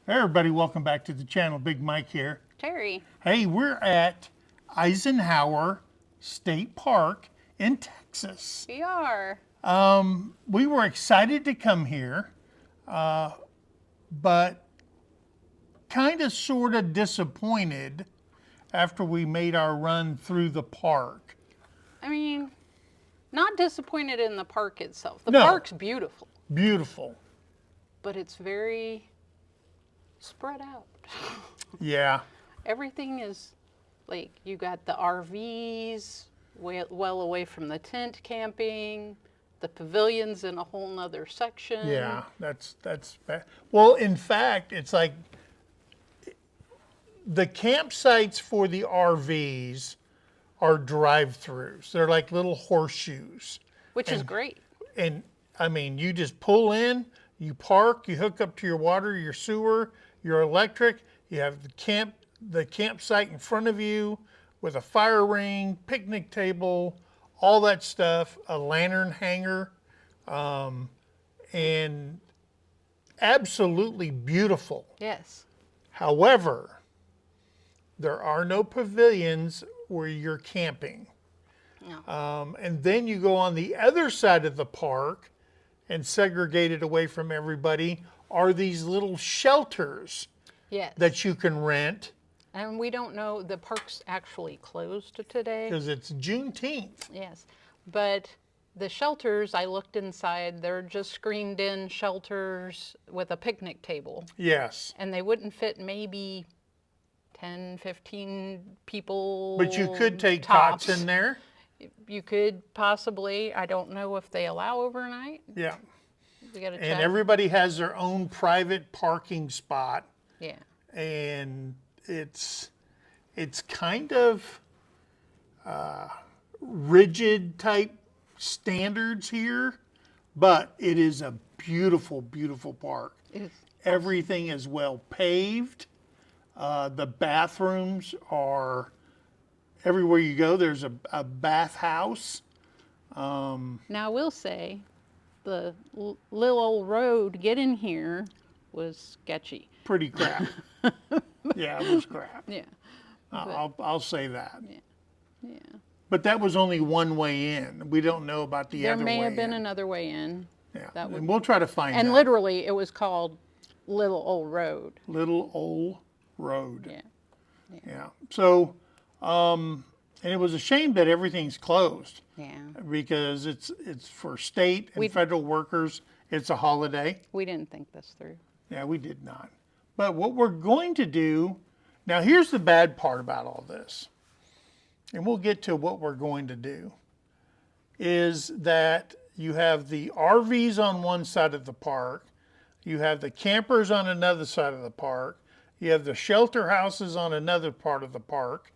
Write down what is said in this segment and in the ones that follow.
Hey everybody, welcome back to the channel. Big Mike here. Terry. Hey, we're at Eisenhower State Park in Texas. We are. We were excited to come here, but kind of sort of disappointed after we made our run through the park. I mean, not disappointed in the park itself. The No. park's beautiful, Beautiful. but it's very spread out. Yeah. Everything is like you got the RVs well away from the tent camping. The pavilion's in a whole nother section. Yeah, that's bad. Well, in fact, it's like the campsites for the RVs are drive-throughs. They're like little horseshoes. Which is great. And I mean, you just pull in, you park, you hook up to your water, your sewer, your electric. You have the campsite in front of you with a fire ring, picnic table, all that stuff, a lantern hanger, and absolutely beautiful. Yes. However, there are no pavilions where you're camping. No. And then you go on the other side of the park and segregated away from everybody are these little shelters Yes. that you can rent And we don't know, the park's actually closed today. because it's Juneteenth. Yes, but the shelters, I looked inside, they're just screened in shelters with a picnic table. Yes. And they wouldn't fit maybe 10, 15 people. But you could take tops. cots in there. You could possibly, I don't know if they allow overnight. Yeah. We gotta check. And everybody has their own private parking spot. Yeah. And it's kind of rigid type standards here, but it is a beautiful, beautiful park. It's, Everything is well paved. The bathrooms are everywhere you go. There's a bathhouse. now I will say, the little old road getting here was sketchy. Pretty crap. Yeah, it was crap. Yeah. I'll say that. Yeah. But that was only one way in. We don't know about the There other may way have been in. another way in. Yeah, that would- and we'll try to find And out. literally, it was called Little Old Road. Little Old Road. Yeah. Yeah. So, and it was a shame that everything's closed Yeah. because it's for state and federal workers. It's a holiday. We didn't think this through. Yeah, we did not. But what we're going to do, now here's the bad part about all this, and we'll get to what we're going to do, is that you have the RVs on one side of the park, you have the campers on another side of the park, you have the shelter houses on another part of the park,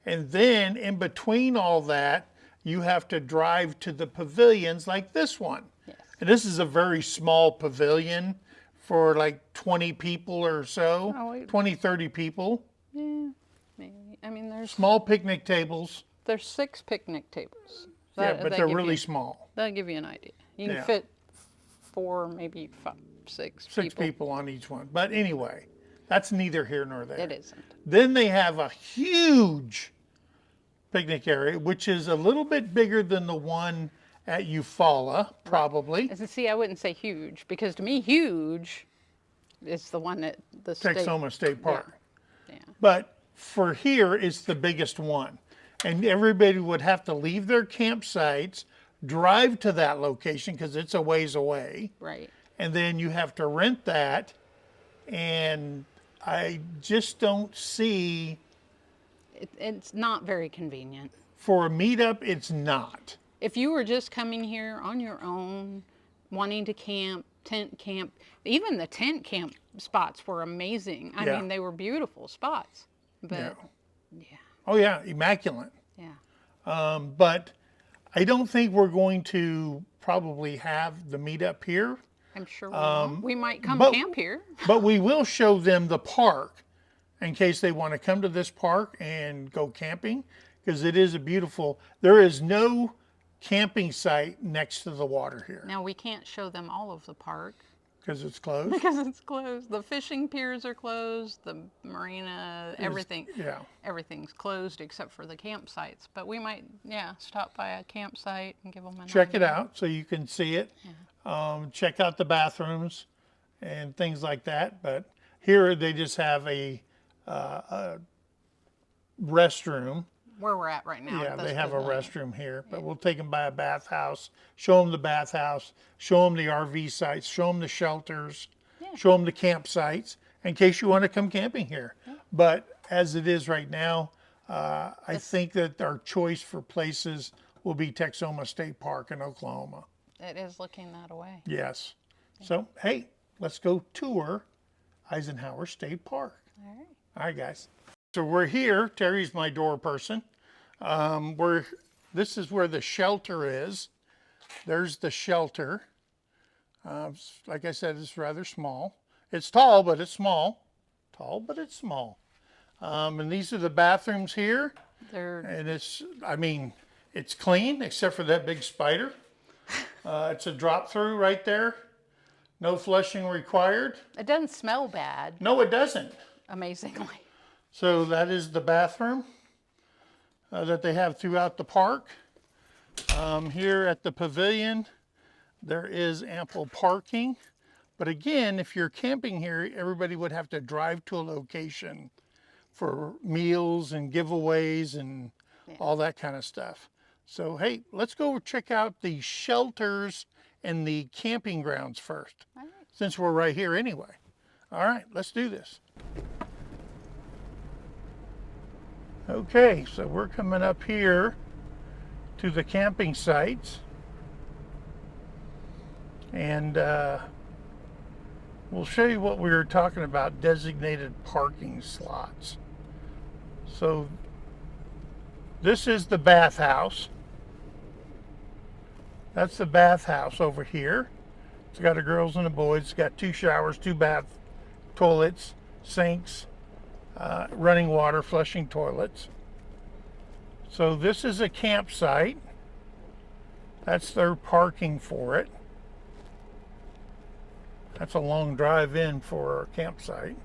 and then in between all that, you have to drive to the pavilions like this one. Yes. And this is a very small pavilion for like 20 people or so, Oh, wait. 20, 30 people. Yeah. Maybe. I mean, Small picnic tables. there's 6 picnic tables. Yeah, That- but that they're give really you- small. That'll give you an idea. You can Yeah. fit 4, maybe 5, 6 Six people on each one. But anyway, that's neither here nor there. It isn't. Then they have a huge picnic area, which is a little bit bigger than the one at Eufaula, probably. And see, I wouldn't say huge, because to me, huge is the one at the state. Texoma State Park. Yeah. But for here, it's the biggest one. And everybody would have to leave their campsites, drive to that location because it's a ways away. Right. And then you have to rent that. And I just don't see, It's not very convenient. for a meetup, it's not. If you were just coming here on your own, wanting to camp, tent camp, even the tent camp spots were amazing. I Yeah. mean, they were beautiful spots. But Yeah. yeah, Oh, yeah, immaculate. yeah. But I don't think we're going to probably have the meetup here. I'm sure we might come but- camp here. But we will show them the park in case they want to come to this park and go camping, because it is a beautiful, there is no camping site next to the water here. Now, we can't show them all of the park. Because it's closed? Because it's closed. The fishing piers are closed, the marina, everything. Yeah. Everything's closed except for the campsites. But we might, stop by a campsite and give them a Check it out so you can see it. Check out the bathrooms and things like that. But here they just have a restroom. Where we're at right now. Yeah, at they this have a pavilion. restroom here, but we'll take them by a bathhouse, show them the bathhouse, show them the RV sites, show them the shelters, show them the campsites in case you want to come camping here. But as it is right now, I think that our choice for places will be Texoma State Park in Oklahoma. It is looking that way. Yes. So, hey, let's go tour Eisenhower State Park. All right. All right, guys. So we're here. Terrie's my door person. This is where the shelter is. There's the shelter. Like I said, it's rather small. It's tall, but it's small. Tall, but it's small. And these are the bathrooms here. And it's clean except for that big spider. It's a drop through right there. No flushing required. It doesn't smell bad, No, it doesn't. amazingly. So that is the bathroom that they have throughout the park. Here at the pavilion, there is ample parking. But again, if you're camping here, everybody would have to drive to a location for meals and giveaways and all that kind of stuff. So, hey, let's go check out the shelters and the camping grounds first, since we're right here anyway. All right, let's do this. Okay, so we're coming up here to the camping sites, and we'll show you what we were talking about, designated parking slots. So this is the bathhouse. That's the bathhouse over here. It's got a girls and a boys. It's got 2 showers, 2 bath toilets, sinks, running water, flushing toilets. So this is a campsite. That's their parking for it. That's a long drive in for a campsite.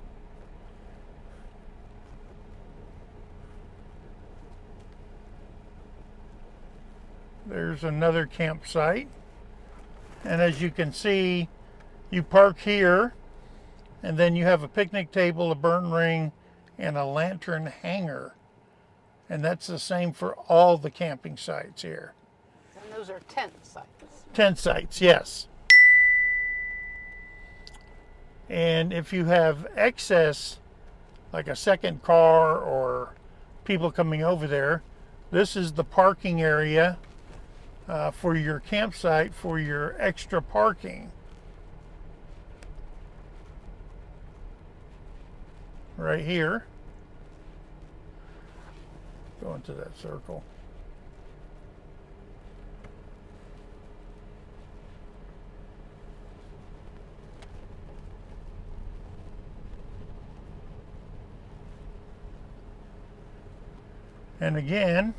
There's another campsite. And as you can see, you park here, and then you have a picnic table, a burn ring, and a lantern hanger. And that's the same for all the camping sites here. And those are tent sites. Tent sites, yes. And if you have excess, like a second car or people coming over there, this is the parking area for your campsite for your extra parking. Right here. Go into that circle. And again,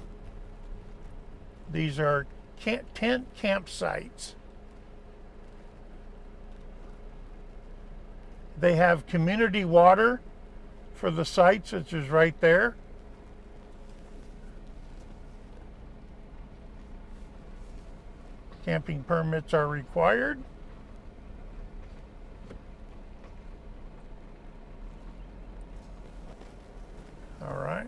these are tent campsites. They have community water for the sites, which is right there. Camping permits are required. All right.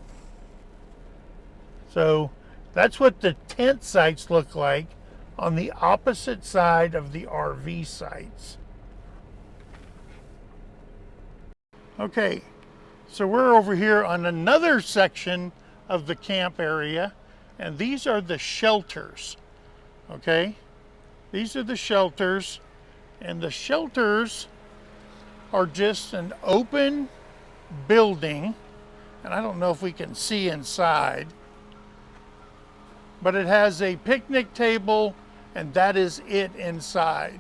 So that's what the tent sites look like on the opposite side of the RV sites. Okay, so we're over here on another section of the camp area, and these are the shelters. Okay, these are the shelters, and the shelters are just an open building, and I don't know if we can see inside, but it has a picnic table, and that is it inside.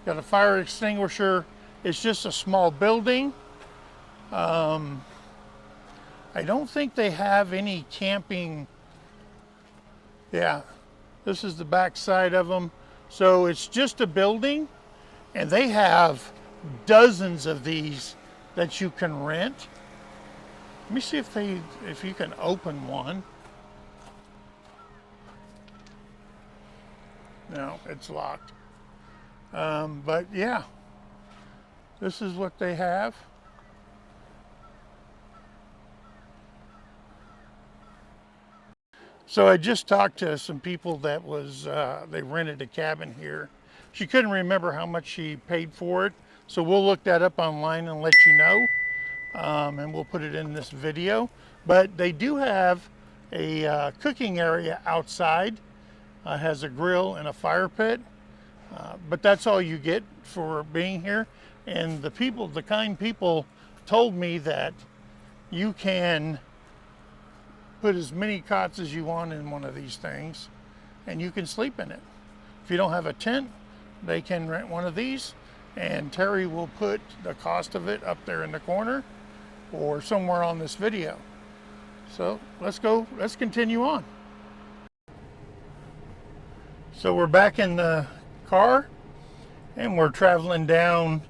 Got a fire extinguisher. It's just a small building. I don't think they have any camping. Yeah, this is the back side of them. So it's just a building, And they have dozens of these that you can rent. Let me see if you can open one. No, it's locked. But yeah, this is what they have. So I just talked to some people that they rented a cabin here. She couldn't remember how much she paid for it. So we'll look that up online and let you know. And we'll put it in this video. But they do have a cooking area outside. Has a grill and a fire pit. But that's all you get for being here. And the kind people told me that you can put as many cots as you want in one of these things and you can sleep in it. If you don't have a tent, they can rent one of these, and Terry will put the cost of it up there in the corner or somewhere on this video. So let's continue on. So we're back in the car and we're traveling down.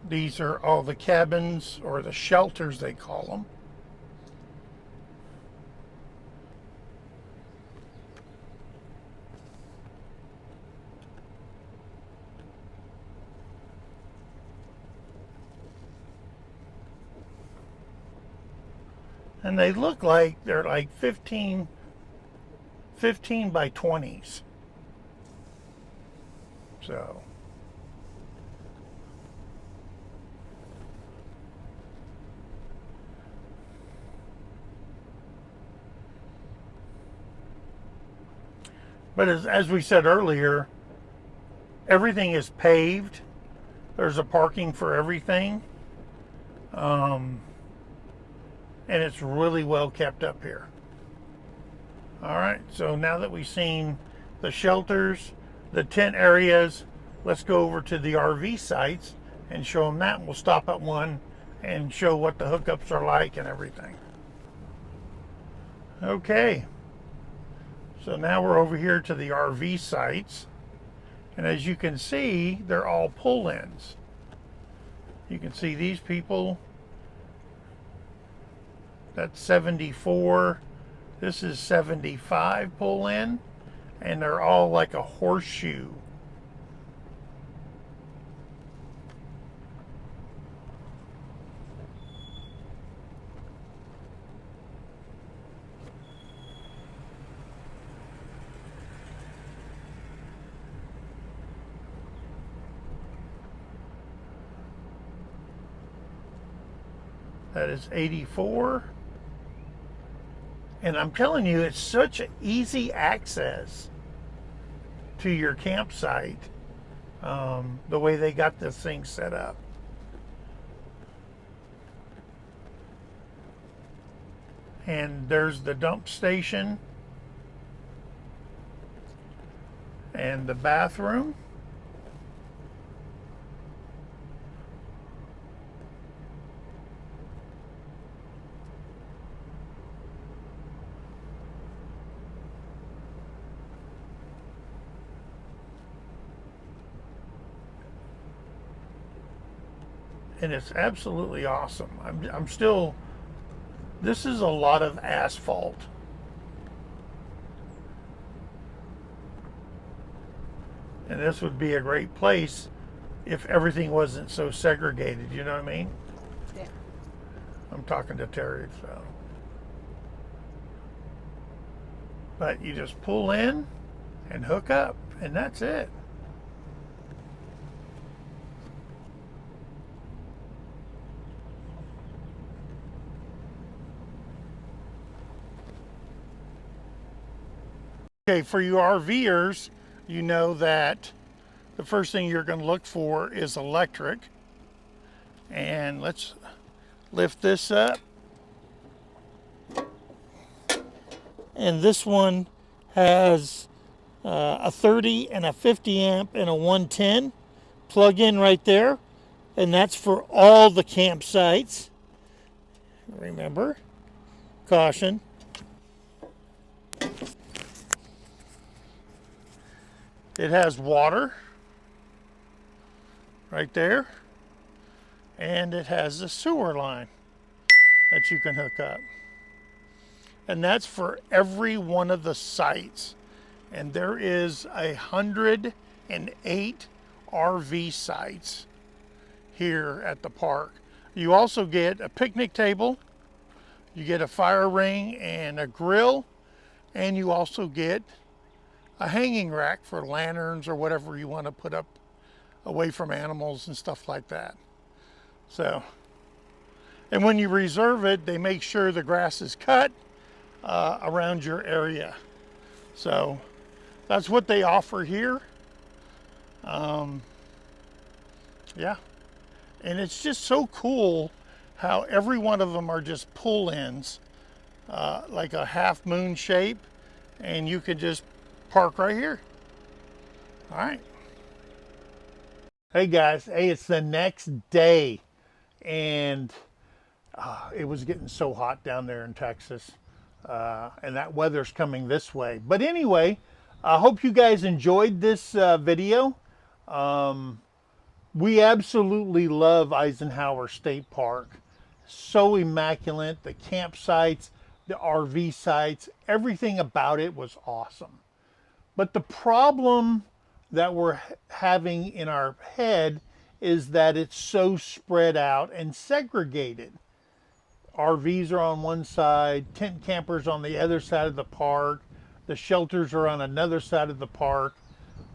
These are all the cabins, or the shelters they call them. And they look like they're like 15 by 20s. So but as we said earlier, everything is paved. There's a parking for everything. And it's really well kept up here. All right, so now that we've seen the shelters, the tent areas, let's go over to the RV sites and show them that. We'll stop at one and show what the hookups are like and everything. Okay, so now we're over here to the RV sites. And as you can see, they're all pull-ins. You can see these people. That's 74. This is 75 pull-in. And they're all like a horseshoe. That is 84. And I'm telling you, it's such easy access to your campsite, the way they got this thing set up. And there's the dump station and the bathroom. And it's absolutely awesome. I'm still, this is a lot of asphalt. And this would be a great place if everything wasn't so segregated, you know what I mean? Yeah. I'm talking to Terry, so. But you just pull in and hook up, and that's it. Okay, for you RVers, you know that the first thing you're going to look for is electric. And let's lift this up. And this one has a 30 and a 50 amp and a 110 plug-in right there. And that's for all the campsites. Remember, caution. It has water. right there. And it has a sewer line that you can hook up. And that's for every one of the sites. And there is 108 RV sites here at the park. You also get a picnic table, you get a fire ring and a grill, and you also get a hanging rack for lanterns or whatever you want to put up away from animals and stuff like that. So, and when you reserve it, they make sure the grass is cut around your area. So that's what they offer here. Yeah, and it's just so cool how every one of them are just pull-ins, like a half moon shape, and you can just park right here. All right. Hey guys, hey, it's the next day, and it was getting so hot down there in Texas, and that weather's coming this way. But anyway, I hope you guys enjoyed this video. We absolutely love Eisenhower State Park. So immaculate, the campsites, the RV sites, everything about it was awesome. But the problem that we're having in our head is that it's so spread out and segregated. RVs are on one side, tent campers on the other side of the park, the shelters are on another side of the park,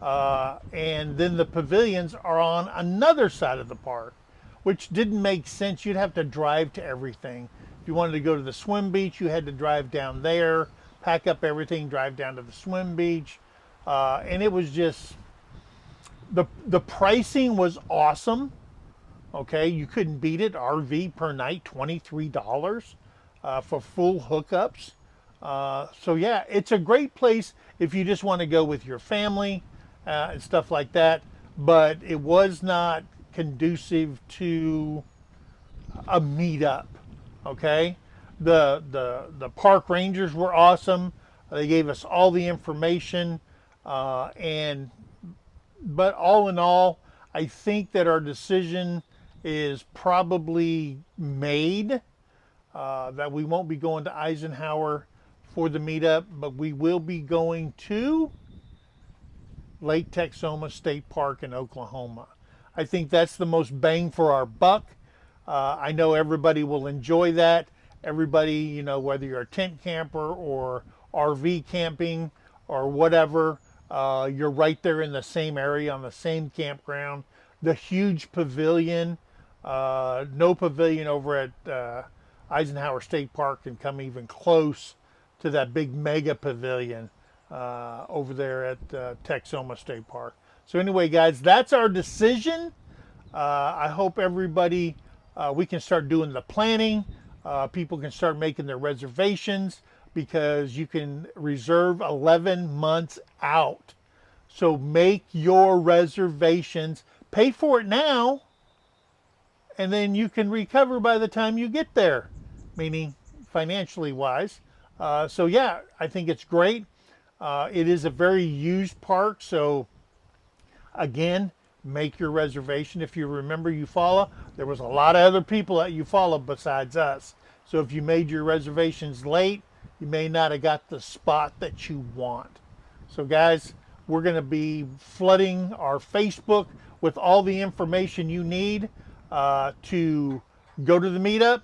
and then the pavilions are on another side of the park, which didn't make sense. You'd have to drive to everything. If you wanted to go to the swim beach, you had to drive down there, pack up everything, drive down to the swim beach, and it was just, the pricing was awesome. Okay, you couldn't beat it. RV per night, $23 for full hookups. So yeah, it's a great place if you just want to go with your family and stuff like that. But it was not conducive to a meetup. Okay, the park rangers were awesome. They gave us all the information, but all in all, I think that our decision is probably made, that we won't be going to Eisenhower for the meetup, but we will be going to Lake Texoma State Park in Oklahoma. I think that's the most bang for our buck. I know everybody will enjoy that. Everybody, you know, whether you're a tent camper or RV camping or whatever, you're right there in the same area on the same campground. The huge pavilion, no pavilion over at Eisenhower State Park can come even close to that big mega pavilion over there at Texoma State Park. So anyway, guys, that's our decision. I hope everybody, we can start doing the planning. People can start making their reservations because you can reserve 11 months out. So make your reservations, pay for it now, and then you can recover by the time you get there, meaning financially wise. So yeah, I think it's great. It is a very used park, so again, make your reservation. If you remember Eufaula, there was a lot of other people at Eufaula besides us. So if you made your reservations late, you may not have got the spot that you want. So guys, we're going to be flooding our Facebook with all the information you need to go to the meetup,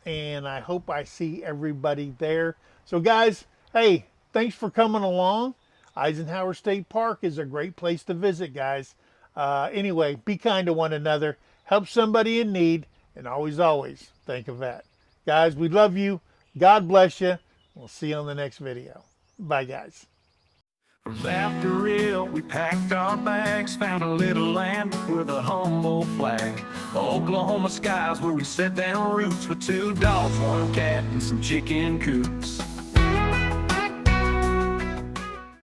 and I hope I see everybody there. So guys, hey, thanks for coming along. Eisenhower State Park is a great place to visit, guys. Anyway, be kind to one another, help somebody in need, and always think of that. Guys, we love you. God bless you. We'll see you on the next video. Bye, guys. After real, we packed our bags, found a little land with a humble flag. The Oklahoma skies where we set down roots with 2 dogs, 1 cat, and some chicken coops.